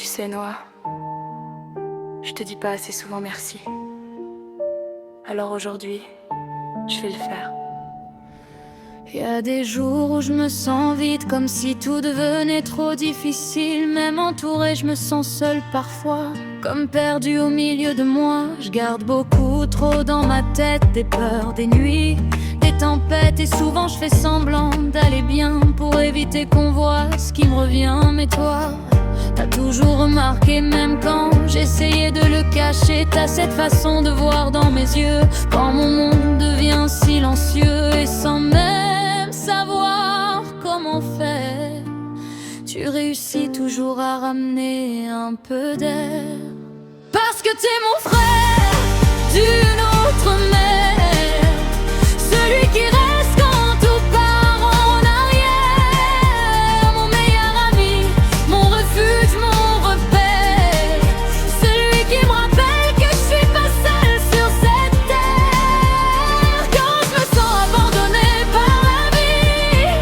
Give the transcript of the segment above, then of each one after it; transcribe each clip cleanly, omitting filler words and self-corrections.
sais, Noah, je te dis pas assez souvent merci. Alors aujourd'hui, je vais le faire. Y a des jours où je me sens vide, comme si tout devenait trop difficile. Même entourée, je me sens seule parfois, comme perdue au milieu de moi. Je garde beaucoup trop dans ma tête, des peurs, des nuits, des tempêtes. Et souvent je fais semblant d'aller bien pour éviter qu'on voit ce qui me revient. Mais toi, t'as toujours remarqué, même quand j'essayais de le cacher. T'as cette façon de voir dans mes yeux, quand mon monde devient silencieux. Et sans même savoir comment faire, tu réussis toujours à ramener un peu d'air. Parce que t'es mon frère d'une autre mère, celui qui reste quand tout part en arrière. Mon meilleur ami, mon refuge, mon repère, celui qui me rappelle que je suis pas seule sur cette terre. Quand je me sens abandonnée par la vie,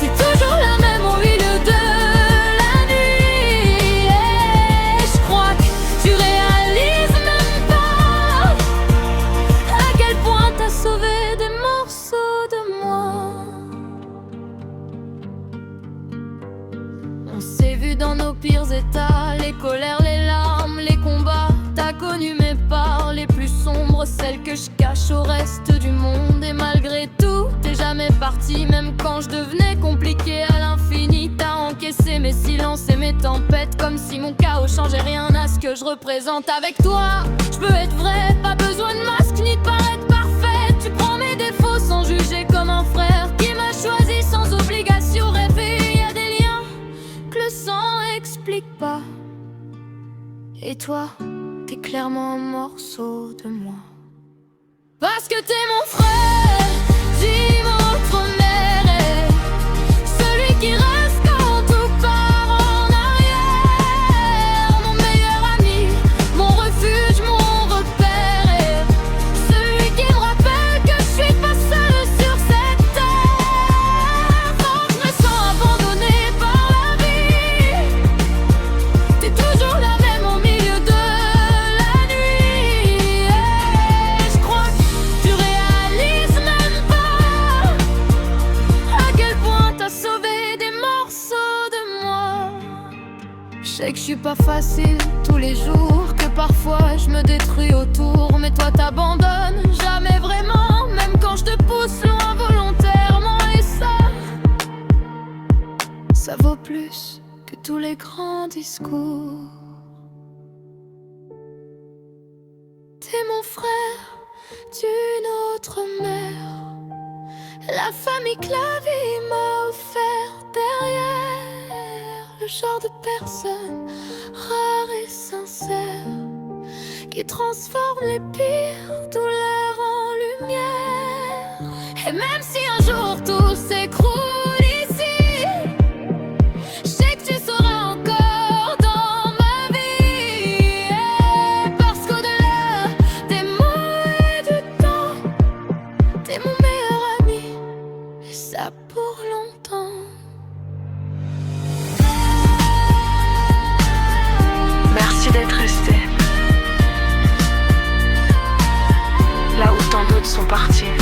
t'es toujours la même au milieu de la nuit. Et je crois que tu réalises même pas à quel point t'as sauvé des morceaux de moi. On s'est vu dans nos pires états, les colères, les larmes, les combats. T'as connu mes parts les plus sombres, celles que je cache au reste du monde. Et malgré tout, t'es jamais parti, même quand je devenais compliqué à l'infini. T'as encaissé mes silences et mes tempêtes, comme si mon chaos changeait rien à ce que je représente. Avec toi, je peux être vrai, pas besoin de masque ni de paraître parfait. Tu prends mes défauts sans juger, comme un frère qui m'a choisi sans obligation. Rêver, y a des liens que le sang explique pas. Et toi, t'es clairement un morceau de moi. Parce que t'es mon frère, dis mon autre mère, celui qui reste quand tout part en arrière. Mon meilleur ami, mon refuge, mon repère, celui qui me rappelle que je suis pas seule sur cette terre. Quand je me sens abandonnée par la vie, t'es toujours la même au milieu de la nuit. Et je crois que tu réalises même pas à quel point t'as sauvé des morceaux de moi. Je sais que je suis pas facile tous les jours, que parfois je me détruis autour. Mais toi t'abandonnes jamais vraiment, même quand je te pousse loin volontairement. Et ça vaut plus que tous les grands discours. T'es mon frère d'une autre mère, la famille que la vie m'a offert derrière. Le genre de personne rare et sincère, qui transforme les pires douleurs en lumière. Et même si un jour tout s'écroule ici, je sais que tu seras encore dans ma vie. Et parce qu'au-delà des mots et du temps, t'es mon meilleur ami, et ça pour longtemps. Merci d'être resté là où tant d'autres sont partis.